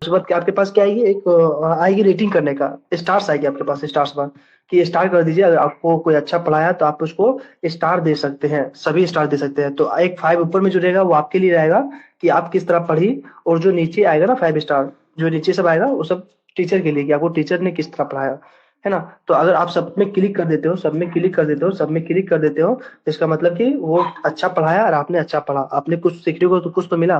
उसके बाद आपके पास क्या आएगी, एक आएगी रेटिंग करने का, स्टार्स आएगी आपके पास, स्टार्स बार कि स्टार कर दीजिए। अगर आपको कोई अच्छा पढ़ाया तो आप उसको स्टार दे सकते हैं, सभी स्टार दे सकते हैं। तो एक 5 ऊपर में जो रहेगा वो आपके लिए रहेगा कि आप किस तरह पढ़ी, और जो नीचे आएगा ना 5 स्टार, जो नीचे सब आएगा वो सब टीचर के लिए कि आपको टीचर ने किस तरह पढ़ाया, है ना। तो अगर आप सब में क्लिक कर देते हो, सब में क्लिक कर देते हो, सब में क्लिक कर देते हो, तो इसका मतलब कि वो अच्छा पढ़ाया और आपने अच्छा पढ़ा, आपने कुछ सीखने को तो कुछ तो मिला,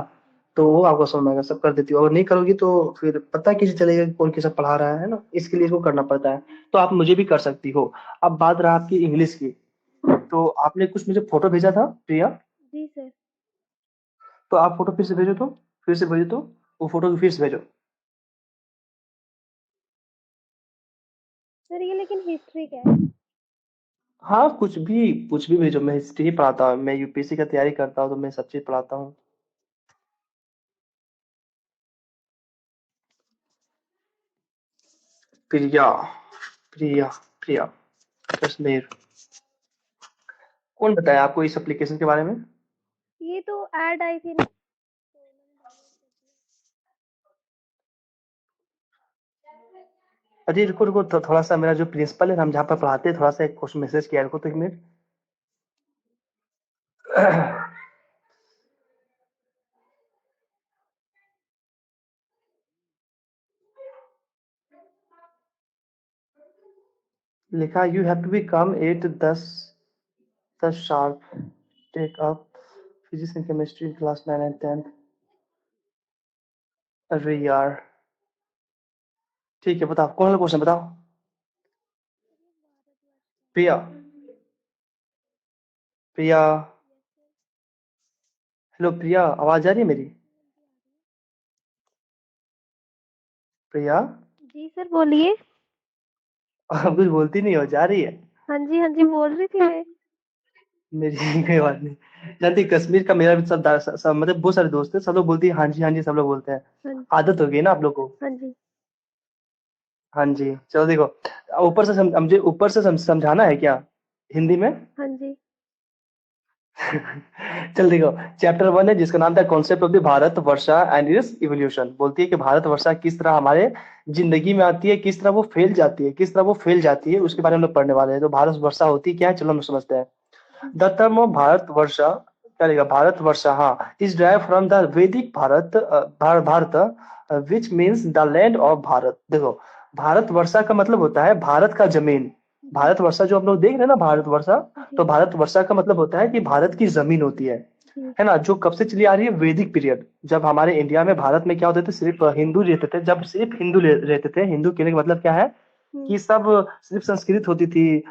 तो वो आपको समझ में आएगा। सब कर देती हो, अगर नहीं करोगी तो फिर पता कैसे चलेगा कि कौन कैसा पढ़ा रहा है ना, इसके लिए इसको करना पड़ता है। तो आप मुझे भी कर सकती हो। अब बात रहा आपकी इंग्लिश की, तो आपने कुछ मुझे फोटो भेजा था प्रिया, जी सर। तो आप फोटो फिर से भेजो तो, फिर से भेजो तो, वो फोटो फिर से भेजो। सर ये लेकिन हिस्ट्री का है। हाँ, कुछ भी भेजो, मैं हिस्ट्री ही पढ़ाता हूँ, मैं यूपीएससी का तैयारी करता हूँ तो मैं सब चीज पढ़ाता हूँ। प्रिया, प्रिया, प्रिया, कश्मीर। कौन बताया आपको इस एप्लीकेशन के बारे में? ये तो ऐड आई थी ना, तो मैंने डाउनलोड कर दिया। अजी रुको रुको, थोड़ा सा मेरा जो प्रिंसिपल है ना, हम जहाँ पर पढ़ाते हैं, थोड़ा सा एक क्वेश्चन मैसेज किया, रुको तो 1 मिनट। लिखा, you have to be come at 10 sharp, take up physics and chemistry class 9 and 10। अरे यार, ठीक है, बताओ कौन सा क्वेश्चन बताओ। प्रिया, प्रिया, यस सर। हेलो प्रिया, आवाज आ रही है मेरी? हाँ जी आ रही है। प्रिया, जी सर बोलिए। आप कुछ बोलती नहीं हो, जा रही है? हाँ जी बोल रही थी मैं। मेरी कोई बात नहीं। जानती, कश्मीर का मेरा भी मतलब बहुत सारे दोस्त हैं, सब लोग बोलती है हाँ जी हाँ जी, सब लोग बोलते हैं। हाँ जी। आदत हो गई ना आप लोग को। हाँ जी। हाँ जी, चलो देखो, ऊपर से मुझे ऊपर से समझाना है क्या हिंदी में? हाँ जी। चल देखो, चैप्टर 1 है जिसका नाम था concept of the Bharat Varsha and it's evolution. बोलती है कि भारत वर्षा किस तरह हमारे जिंदगी में आती है, किस तरह वो फैल जाती है, किस तरह वो फैल जाती है, उसके बारे में हम लोग पढ़ने वाले हैं। तो भारत वर्षा होती क्या है, चलो हम समझते हैं। द टर्म ऑफ भारत वर्षा, क्या लिखा, भारत वर्षा, हाँ, इज ड्राइव फ्रॉम द वैदिक Bharat, Bharat which means the land of Bharat. देखो, भारत वर्षा का मतलब होता है भारत का जमीन। जी। भारत वर्षा जो हम लोग देख रहे हैं ना, भारत वर्षा, तो जी। भारत वर्षा का मतलब होता है कि भारत की जमीन होती जी। है ना, जो कब से चली आ रही है, वैदिक पीरियड। जब हमारे इंडिया में, भारत में क्या होते थे, सिर्फ हिंदू रहते थे, जब सिर्फ हिंदू रहते थे, हिंदू कहने का मतलब क्या है हम्म। कि सब सिर्फ संस्कृत होती थी,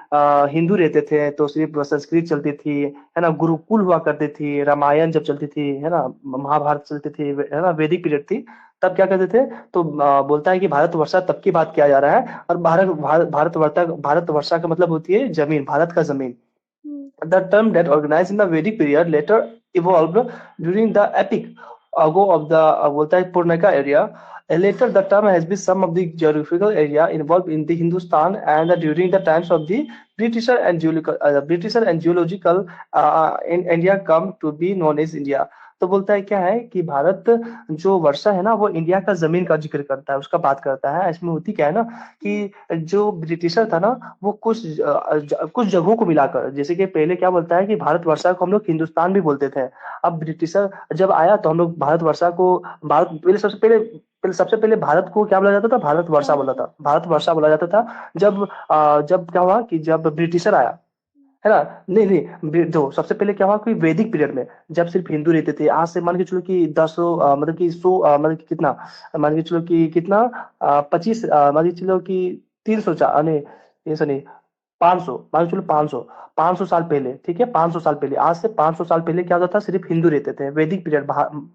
हिंदू रहते थे तो सिर्फ संस्कृत चलती थी, है ना, गुरुकुल हुआ करती थी, रामायण जब चलती थी, है ना, हम्म। महाभारत चलती थी, है ना, वैदिक पीरियड थी। तब क्या करते थे, तो बोलता है कि भारत वर्षा तब की बात किया जा रहा है। और भारत वर्षा का मतलब होती है जमीन, भारत का जमीन। हम्म। The term that organized in the Vedic period later evolved during the epic ago of the बोलता है Purnaka area. Later, the term has been some of the geographical area involved in the Hindustan, and during the times of the British and geological in India come to be known as India. तो बोलता है क्या है कि भारत जो वर्षा है ना, वो इंडिया का जमीन का जिक्र करता है, उसका बात करता है। इसमें होती क्या है ना हम्म। कि जो ब्रिटिशर था ना, वो कुछ जगहों को मिलाकर, जैसे कि पहले क्या बोलता है कि भारतवर्षा को हम लोग हिंदुस्तान भी बोलते थे। अब ब्रिटिशर जब आया तो हम लोग भारतवर्षा को, भारत सबसे पहले भारत को क्या बोला जाता था, भारतवर्षा भारत बोला था, वर्षा। भारतवर्षा बोला जाता था। जब क्या हुआ कि जब ब्रिटिशर आया, हम्म। है ना, नहीं नहीं, जो सबसे पहले क्या हुआ कि वैदिक पीरियड में जब सिर्फ हिंदू रहते थे, आज से मान के चलो कि 10 मतलब कि 100, मतलब कि कितना, मान के चलो कि कितना, 25, मान के चलो कि 300, नहीं 300 नहीं, 500, मान के चलो 500, 500 साल पहले, ठीक है, 500 साल पहले, आज से 500 साल पहले क्या होता था, सिर्फ हिंदू रहते थे, वैदिक पीरियड,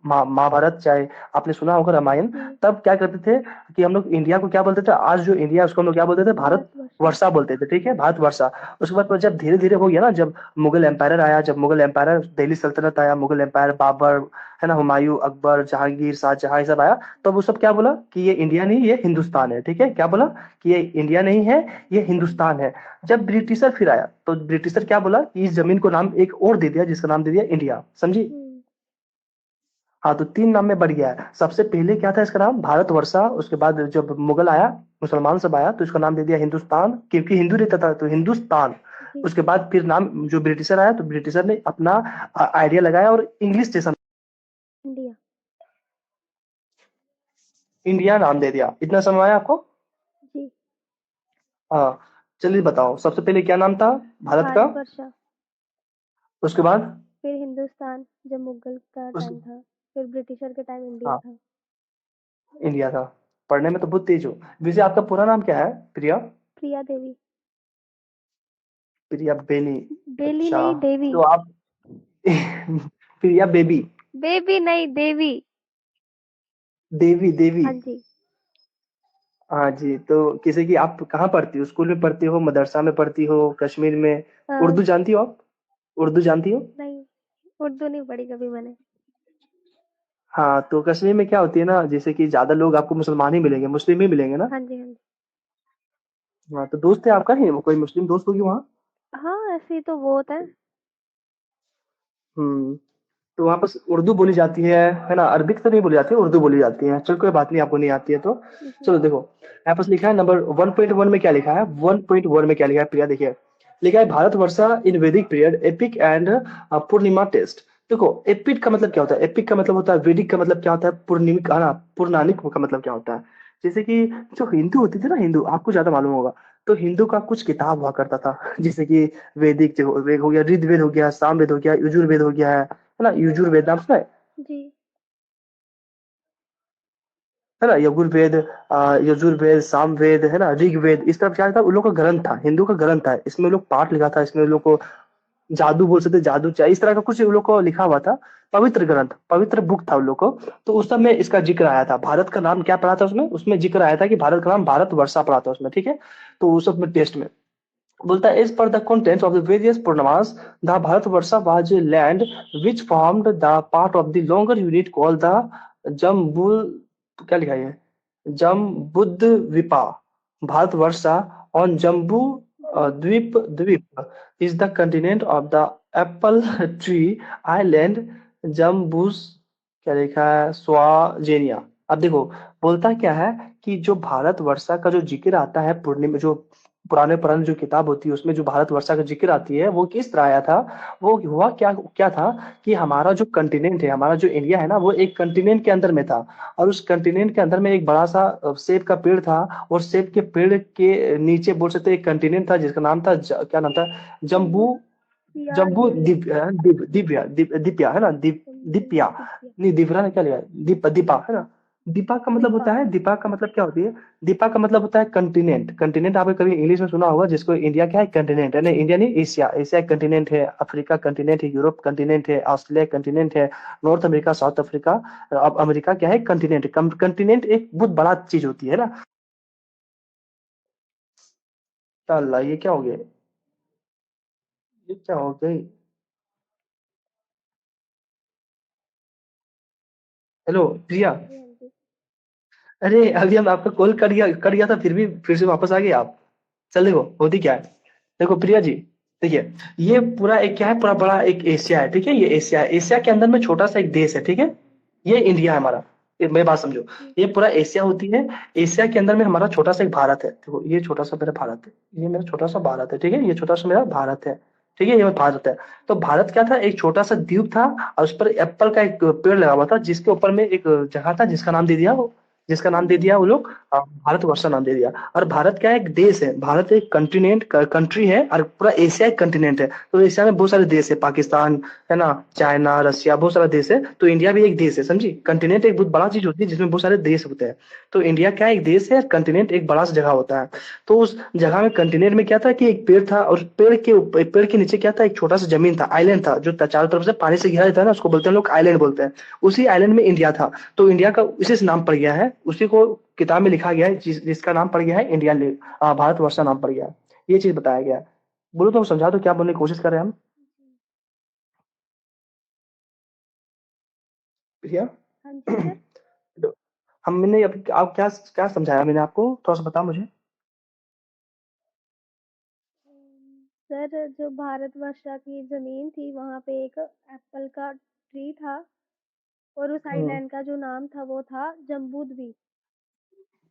महाभारत चाहे आपने सुना होगा, रामायण। हम्म। तब क्या करते थे कि हम लोग इंडिया को क्या बोलते थे, आज जो इंडिया है उसको हम लोग क्या बोलते थे, भारत भारत वर्षा। वर्षा बोलते थे, ठीक है, भारत वर्षा। उसके बाद जब धीरे धीरे हो गया ना, जब मुगल एम्पायर आया, जब मुगल एम्पायर, दिल्ली सल्तनत आया, मुगल एम्पायर, बाबर, है ना, हुमायूं, अकबर, जहांगीर, शाहजहां, ये सब आया, तो वो सब क्या बोला कि ये इंडिया नहीं, ये हिंदुस्तान है, ठीक है, क्या बोला कि ये इंडिया नहीं है, ये हिंदुस्तान है। जब ब्रिटिशर फिर आया तो ब्रिटिशर क्या बोला कि इस जमीन को नाम एक और दे दिया, जिसका नाम दे दिया इंडिया, समझी? हम्म। हाँ, तो 3 नाम में बढ़ गया है। सबसे पहले क्या था इसका नाम? भारतवर्षा। उसके बाद जब मुगल आया, मुसलमान सब आया, तो इसका नाम दे दिया हिंदुस्तान, क्योंकि हिंदू रहता था तो हिंदुस्तान। जी। उसके बाद फिर नाम जो ब्रिटिशर आया, तो ब्रिटिशर ने अपना आइडिया लगाया और इंग्लिश जैसा इंडिया। इंडिया नाम दे दिया। इतना समझ आया आपको? जी। हाँ। चलिए बताओ, सबसे पहले क्या नाम था भारत का? भारतवर्षा। उसके बाद? फिर हिंदुस्तान जब मुगल का उस टाइम था। फिर ब्रिटिशर के टाइम इंडिया हाँ, था। इंडिया था। पढ़ने में तो बहुत तेज हो। वैसे आपका पूरा नाम क्या है? प्रिया? प्रिया देवी। प्रिया बेनी? बेली अच्छा। नहीं, देवी। तो आप प्रिया बेबी? बेबी नहीं, देवी। देवी देवी? हाँ जी। हाँ जी। तो किसी की आप कहाँ पढ़ती हो? स्कूल में पढ़ती हो, मदरसा में पढ़ती हो, कश्मीर में? अ, उर्दू जानती हो आप? उर्दू जानती हो? नहीं, उर्दू नहीं पढ़ी कभी मैंने। हाँ, तो कश्मीर में क्या होती है ना, जैसे कि ज्यादा लोग आपको मुसलमान ही मिलेंगे, मुस्लिम ही मिलेंगे ना। हाँ जी, हाँ जी। हाँ, तो दोस्त है आपका, ही कोई मुस्लिम दोस्त होगी वहाँ? हाँ, ऐसी तो बहुत है। हम्म। तो वहाँ बस उर्दू बोली जाती है ना? अरबिक तो नहीं बोली जाती, उर्दू बोली जाती है। चलो कोई बात नहीं, आपको नहीं आती है तो। जी। चलो देखो, यहाँ पास लिखा है नंबर 1.1 में क्या लिखा है, 1.1 में क्या लिखा है प्रिया, देखिए। लिखा है Bharatvarsha in Vedic period epic and Purnima test. देखो, एपिक का मतलब क्या होता है? एपिक का मतलब होता है वैदिक, का मतलब क्या होता है? पूर्णिमिक, है ना? पूर्णानिक का मतलब क्या होता है? जैसे कि जो हिंदू होते थे ना, हिंदू, आपको ज्यादा मालूम होगा। तो हिंदू का कुछ किताब हुआ करता था जैसे कि वैदिक जो वेद हो गया, ऋग्वेद हो गया, सामवेद हो गया, यजुर्वेद हो गया है ना? यजुर्वेद नाम सुना जी। है ना? यजुर्वेद, यजुर्वेद, सामवेद, है ना? ऋग्वेद, इस तरफ क्या था? उन लोग का ग्रंथ था, हिंदू का ग्रंथ था। इसमें लोग पाठ लिखा था, इसमें लोग को जादू बोल सकते, जादू चाहे इस तरह का कुछ उन लोग को लिखा हुआ था। पवित्र ग्रंथ, पवित्र बुक था उन लोग को। तो उस समय इसका जिक्र आया था। भारत का नाम क्या पड़ा था उसमें? उसमें जिक्र आया था कि भारत का नाम भारत वर्षा पड़ा था उसमें, ठीक है? तो उस सब में टेस्ट में बोलता है, as per the contents of the various पूर्णमास the Bharatvarsha was land which formed the part of the longer unit called the Jambu, क्या लिखा है? जम्बुद्वीपा। भारतवर्षा ऑन जम्बू जी। द्वीप द्वीप is the continent of the apple tree island जम्बूस, क्या लिखा है, स्वाजेनिया। अब देखो, बोलता क्या है कि जो भारत वर्षा का जो जिक्र आता है पूर्णिमा, जो पुराने पुराने जो किताब होती है उसमें जो भारत वर्षा का जिक्र आती है, वो किस तरह आया था? वो हुआ क्या क्या था कि हमारा जो कंटिनेंट है, हमारा जो इंडिया है ना, वो एक कंटिनेंट के अंदर में था। और उस कंटिनेंट के अंदर में एक बड़ा सा सेब का पेड़ था। और सेब के पेड़ के नीचे बोल सकते हैं एक कंटिनेंट था जिसका नाम था क्या नाम था? जम्बू जम्बू। जम्बू दिव्या। दिव्या, दिव्या है ना? दीप्या। जम्बू दिव्या। नहीं, दिव्या ने क्या लिया? दीपा है ना? दीपा का मतलब दीपा। होता है, दीपा का मतलब क्या होती है? दीपा का मतलब होता है कंटिनेंट। कंटिनेंट आपने कभी इंग्लिश में सुना होगा, जिसको इंडिया क्या है? कंटिनेंट है ना? इंडिया नहीं, एशिया, एशिया कंटिनेंट है, अफ्रीका कंटिनेंट है, यूरोप कंटिनेंट है, ऑस्ट्रेलिया कंटिनेंट है, नॉर्थ अमेरिका, साउथ अफ्रीका। अब अमेरिका क्या है? कंटिनेंट। कंटिनेंट एक बहुत बड़ा चीज होती है ना। अल्लाह, ये क्या हो गया? ये क्या हो गई? हेलो प्रिया। जी, हाँ जी। अरे अभी हम आपका कॉल कर गया था, फिर से वापस आ गए आप। चल देखो, होती क्या है। देखो प्रिया जी, देखिए, ये पूरा एक क्या है, पूरा बड़ा एक एशिया है, ठीक है? ये एशिया है। एशिया के अंदर में छोटा सा एक देश है, ठीक है? ये इंडिया है हमारा। ये मेरी बात समझो। जी। ये पूरा एशिया होती है। एशिया के अंदर में हमारा छोटा सा एक भारत है। देखो, ये छोटा सा मेरा भारत है, ये मेरा छोटा सा भारत है, ठीक है? ये छोटा सा मेरा भारत है, ठीक है? ये मेरा भारत है। तो भारत क्या था? एक छोटा सा द्वीप था। और उस पर एप्पल का एक पेड़ लगा हुआ था, जिसके ऊपर में एक जगह था, जिसका नाम दे दिया वो लोग, भारतवर्ष नाम दे दिया। और भारत क्या है? एक देश है। भारत एक कंटिनेंट कंट्री है, और पूरा एशिया एक कंटिनेंट है। तो एशिया में बहुत सारे देश है, पाकिस्तान, है ना, चाइना, रशिया, बहुत सारा देश है। तो इंडिया भी एक देश है, समझी? कंटिनेंट एक बहुत बड़ा चीज होती है जिसमें बहुत सारे देश होते हैं। तो इंडिया क्या है? एक देश है। कंटिनेंट एक बड़ा सा जगह होता है। तो उस जगह में, कंटिनेंट में क्या था कि एक पेड़ था, और पेड़ के नीचे क्या था? एक छोटा सा जमीन था, आइलैंड था, जो चारों तरफ से पानी से घिरा रहता है ना, उसको बोलते हैं लोग, आइलैंड बोलते हैं। उसी आइलैंड में इंडिया था। तो इंडिया का उसी से नाम पड़ गया है, उसी को किताब में लिखा गया है, जिसका नाम पड़ गया है इंडिया, भारतवर्ष नाम पड़ गया है। ये चीज बताया गया है। बोलो तो समझा दो, क्या बोलने की कोशिश कर रहे हैं हम? भैया। हाँ जी सर। हमने अब आप क्या क्या समझाया मैंने आपको, थोड़ा सा बता मुझे। सर, जो भारतवर्षा की जमीन थी वहां पे एक एप्पल का ट्री था। और उस हम्म। आइलैंड का जो नाम था वो था जम्बूद्वीप।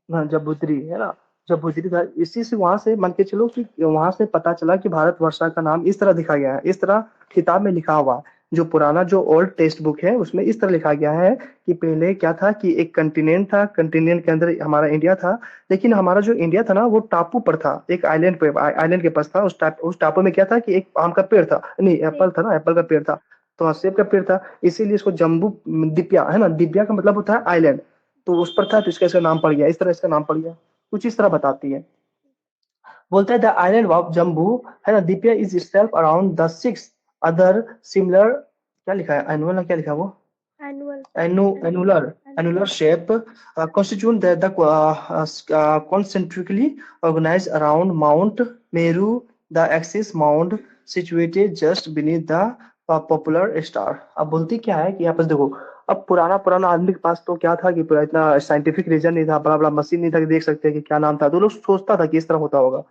हाँ, जम्बूद्री है ना। जम्बूद्री था, इसी से वहां से मान के चलो कि वहां से पता चला कि भारत वर्षा का नाम इस तरह लिखा गया है, इस तरह किताब में लिखा हुआ है। जो पुराना जो ओल्ड टेक्स्ट बुक है उसमें इस तरह लिखा गया है कि पहले क्या था कि एक कंटिनेंट था, कंटिनेंट के अंदर हमारा इंडिया था। लेकिन हमारा जो इंडिया था ना वो टापू पर था, एक आइलैंड पे, आइलैंड के पास था। उस टापू में क्या था कि एक आम का पेड़ था, नहीं एप्पल सेब। था ना, एप्पल का पेड़ था। तो हाँ, सेब का पेड़ था। इसीलिए इसको जम्बू दिप्या है ना, दिप्या का मतलब होता है आइलैंड। तो उस पर था तो इसका इसका नाम पड़ गया, इस तरह इसका नाम पड़ गया। कुछ इस तरह बताती है। बोलता है द आइलैंड ऑफ जम्बू है ना, Dipya is self around the six other similar, क्या लिखा है एनुअल ना क्या लिखा है वो, annual. annular annular annular. shape constituent that the concentrically organized around Mount Meru, the axis mound situated just beneath the popular star। अब बोलती क्या है कि यहाँ पर देखो, अब पुराना पुराना आदमी के पास तो क्या था कि पूरा इतना साइंटिफिक रीजन नहीं था, बड़ा बड़ा मशीन नहीं था कि देख सकते हैं कि क्या नाम था, तो लोग सोचता था कि इस तरह होता होगा।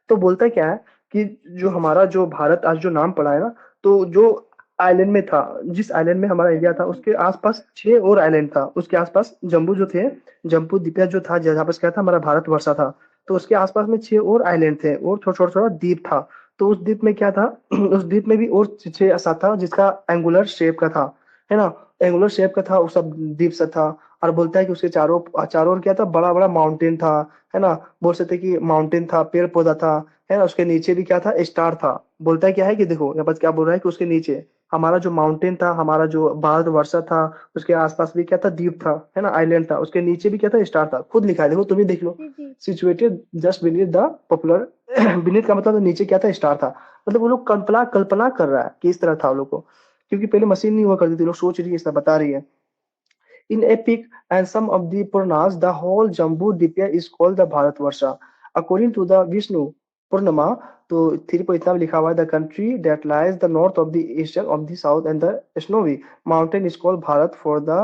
तो बोलता क्या है कि जो हमारा जो भारत आज जो नाम पड़ा है ना, तो जो आइलैंड में था, जिस आइलैंड में हमारा इंडिया था जम्बूद्वीप। उसके आसपास 6 और आइलैंड था उसके आसपास, जम्बू जो थे, जम्बू द्वीप जो था जहाँ पर क्या था हमारा भारत वर्षा था। तो उसके आसपास में 6 और आइलैंड थे और छोटा छोटा छोटा द्वीप था। तो उस द्वीप में क्या था उस द्वीप में भी और 6 ऐसा था जिसका एंगुलर शेप का था, है ना, एंगुलर शेप का था, वो सब द्वीप सा था। और बोलता है कि उसके चारों चारों ओर क्या था, बड़ा बड़ा माउंटेन था, है ना। बोल सकते हैं कि माउंटेन था, पेड़ पौधा था, है ना। उसके नीचे भी क्या था, स्टार था। बोलता है क्या है कि देखो यहाँ पर क्या बोल रहा है कि उसके नीचे हमारा जो माउंटेन था, हमारा जो भारत वर्षा था, उसके आसपास भी क्या था, द्वीप था, है ना, आइलैंड था, उसके नीचे भी क्या था, स्टार था। खुद लिखा है, देखो तुम ही देख लो। जी जी। Situated just beneath the popular beneath का मतलब नीचे क्या था, स्टार था। मतलब वो लोग कल्पना कल्पना कर रहा है कि इस तरह था वो लोग को, क्योंकि पहले मशीन नहीं हुआ करती थी, लोग सोच रही है, ऐसा बता रही है। In epic and some of the Puranas, the whole Jambu Dipya is called the Bharatvarsha. According to the Vishnu Purnama, तो 3.8 में लिखा हुआ है, the country that lies the north of the eastern of the south and the snowy mountain is called Bharat for the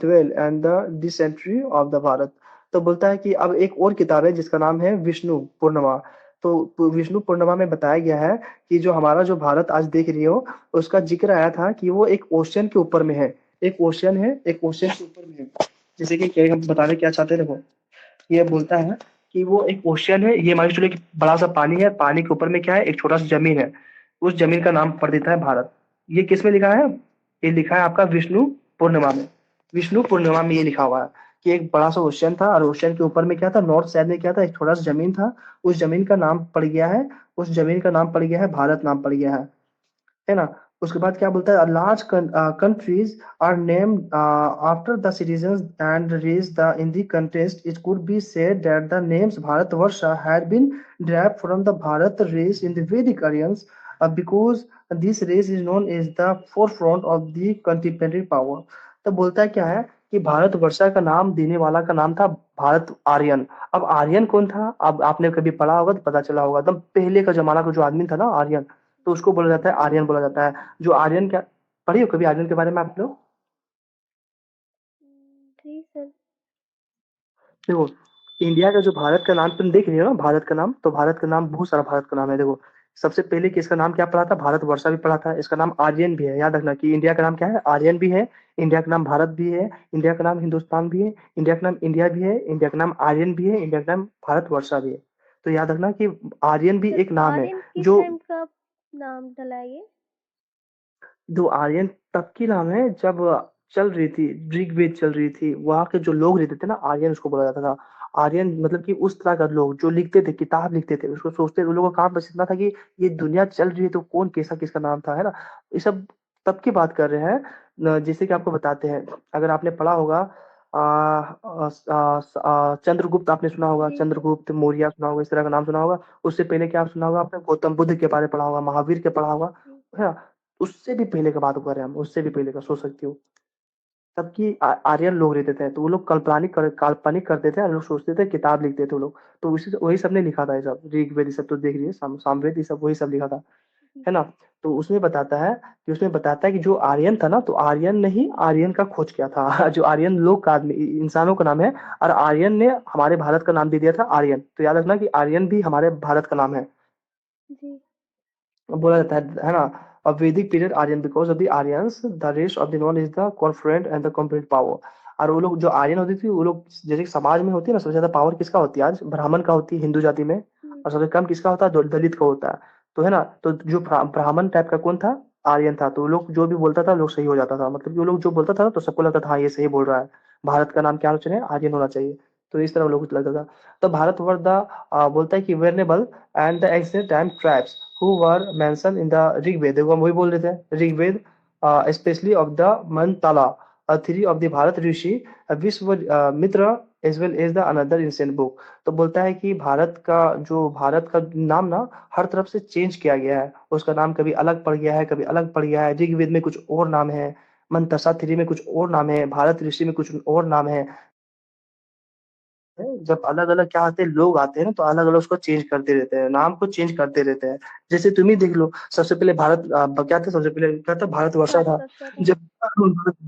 dwell and the dysentery of the Bharat। तो बोलता है कि अब एक और किताब है जिसका नाम है विष्णु पूर्णिमा। तो विष्णु पूर्णिमा में बताया गया है कि जो हमारा जो भारत आज देख रही हो, उसका जिक्र आया था कि वो एक ओशियन के ऊपर में है, एक ओशियन है, एक ओशियन के ऊपर में है। जैसे कि क्या हम बताने क्या चाहते हैं, देखो ये बोलता है कि वो एक ओशियन है, ये मान के चलो कि बड़ा सा पानी है, पानी के ऊपर में क्या है, एक छोटा सा जमीन है, उस जमीन का नाम पड़ देता है भारत। ये किस में लिखा है, ये लिखा है आपका विष्णु पूर्णिमा में। विष्णु पूर्णिमा में ये लिखा हुआ है कि एक बड़ा सा ओशियन था और ओशियन के ऊपर में क्या था, नॉर्थ साइड में क्या था, एक छोटा सा जमीन था, उस जमीन का नाम पड़ गया है, उस जमीन का नाम पड़ गया है भारत, नाम पड़ गया है ना। उसके बाद क्या बोलता है, large countries are named after the citizens and raise the in the contest, it could be said that the names Bharatvarsh had been derived from the Bharat race in the Vedic Aryans, because this race is known as the forefront of the contemporary power। तो बोलता है क्या है कि भारत वर्षा का नाम देने वाला का नाम था भारत आर्यन। अब आर्यन कौन था, अब आपने कभी पढ़ा होगा तो पता चला होगा, एकदम पहले का जमाना का जो आदमी था ना आर्यन, तो उसको बोला जाता है आर्यन बोला जाता है। जो आर्यन क्या, पढ़ी हो कभी आर्यन के बारे में आप लोग? जी सर। देखो, इंडिया का जो भारत का नाम तुम देख रही हो ना, भारत का नाम, तो भारत का नाम बहुत सारा भारत का नाम है। देखो सबसे पहले कि इसका नाम क्या पड़ा था, भारत वर्षा भी पड़ा था, इसका नाम आर्यन भी है। याद रखना कि इंडिया का नाम क्या है, आर्यन भी है, इंडिया का नाम भारत भी है, इंडिया का नाम हिंदुस्तान भी है, इंडिया का नाम इंडिया भी है, इंडिया का नाम आर्यन भी है, इंडिया का नाम भारत वर्षा भी है। तो याद रखना कि आर्यन भी सर एक नाम है। आर्यन किस जो टाइम का नाम डला है ये? जो आर्यन तब की नाम है जब चल रही थी, ऋग्वेद चल रही थी, वहां के जो लोग रहते थे ना, आर्यन उसको बोला जाता था। आर्यन मतलब कि उस तरह का लोग जो लिखते थे, किताब लिखते थे, उसको सोचते, उन लोगों का काम बस इतना था कि ये दुनिया चल रही है तो कौन कैसा किसका नाम था, है ना। ये सब तब की बात कर रहे हैं जैसे कि आपको बताते हैं। अगर आपने पढ़ा होगा चंद्रगुप्त, आपने सुना होगा, जी सर। चंद्रगुप्त मौर्य सुना होगा, इस तरह का नाम सुना होगा। उससे पहले क्या सुना होगा आपने, गौतम बुद्ध के बारे में पढ़ा होगा, महावीर के पढ़ा होगा, जी। है ना। उससे भी पहले का बात कर रहे हैं हम, उससे भी पहले का सोच सकती हो। तब की आर्यन लोग रहते थे, तो वो लोग काल्पनिक करते थे और लोग सोचते थे, किताब लिखते थे वो लोग। तो उसी वही सब ने लिखा था ये सब, ऋग्वेद ये सब तो देख रही है, सामवेद ये सब वही सब लिखा था, जी। है ना। तो उसमें बताता है कि जो आर्यन था ना, तो आर्यन ने ही आर्यन का खोज किया था जो आर्यन लोग का आदमी इंसानों का नाम है, और आर्यन ने हमारे भारत का नाम दे दिया था आर्यन। तो याद रखना कि आर्यन भी हमारे भारत का नाम है। जी। बोला जाता है ना। A Vedic period Aryan because of the Aryans the rest of the non is the confront and the complete power. और वो लोग जो आर्यन होती थी वो लोग जैसे कि समाज में होती है ना, सबसे ज्यादा पावर किसका होती है आज, ब्राह्मण का होती है हिंदू जाति में। हुँ, और सबसे कम किसका होता है, दलित का होता है। तो है ना, तो जो ब्राह्मण टाइप का कौन था, आर्यन था। तो वो लोग जो भी बोलता था लोग सही हो जाता था, मतलब कि वो लोग जो बोलता था ना तो सबको लगता था हाँ ये सही बोल रहा है, भारत का नाम क्या होना चाहिए, आर्यन होना चाहिए। तो इस तरह लोगों को लगता था। तो भारत वर द बोलता है कि venerable and the ancient time tribes who were mention in the Rigveda. देखो हम वही बोल रहे थे, Rigveda specially of the mandala three of the Bharat rishi Vishwamitra as well as the another ancient book. तो बोलता है कि भारत का नाम ना हर तरफ से चेंज किया गया है, उसका नाम कभी अलग पड़ गया है, कभी अलग पड़ गया है। ऋग्वेद में कुछ और नाम है, मंतसा थ्री में कुछ और नाम है, भारत ऋषि में कुछ और नाम है। जब अलग अलग क्या आते हैं लोग आते हैं ना, तो अलग अलग उसको चेंज करते रहते हैं, नाम को चेंज करते रहते हैं। जैसे तुम ही देख लो, सबसे पहले क्या था, सबसे पहले क्या था, भारतवर्षा था। भारतवर्ष था। जब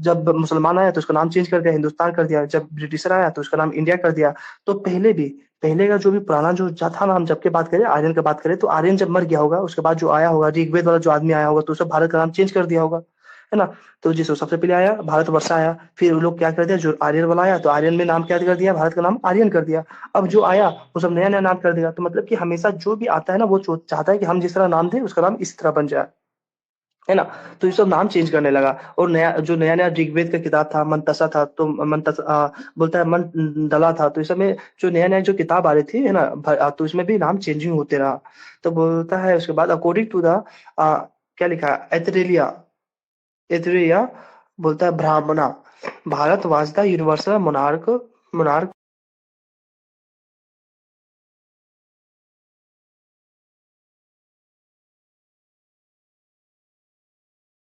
जब मुसलमान आया तो उसका नाम चेंज कर दिया, हिंदुस्तान कर दिया। जब ब्रिटिशर आया तो उसका नाम इंडिया कर दिया। तो पहले का जो भी पुराना जो था नाम, जब के बात करें आर्यन की बात करें, तो आर्यन जब मर गया होगा उसके बाद जो आया होगा ऋग्वेद वाला जो आदमी आया होगा तो उसने भारत का नाम चेंज कर दिया होगा, है ना। तो जिसको सबसे पहले आया भारतवर्ष आया, फिर वो लोग क्या कर दिया, जो आर्यन वाला आया तो आर्यन में नाम क्या कर दिया, भारत का नाम आर्यन कर दिया। अब जो आया वो सब नया नया नाम कर देगा। तो मतलब कि हमेशा जो भी आता है ना वो चाहता है कि हम जिस तरह नाम दें उसका नाम इस तरह बन जाए, है ना। तो ये सब नाम चेंज करने लगा। और नया नया ऋग्वेद का किताब था मंतसा था, तो बोलता है मंडला था। तो इस समय जो नया नया जो किताब आ रही थी, है ना, तो इसमें भी नाम चेंजिंग होते रहा। तो बोलता है उसके बाद अकॉर्डिंग टू द क्या लिखा है, एथरेलिया बोलता है ब्राह्मणा, Bharat was the universal monarch monarch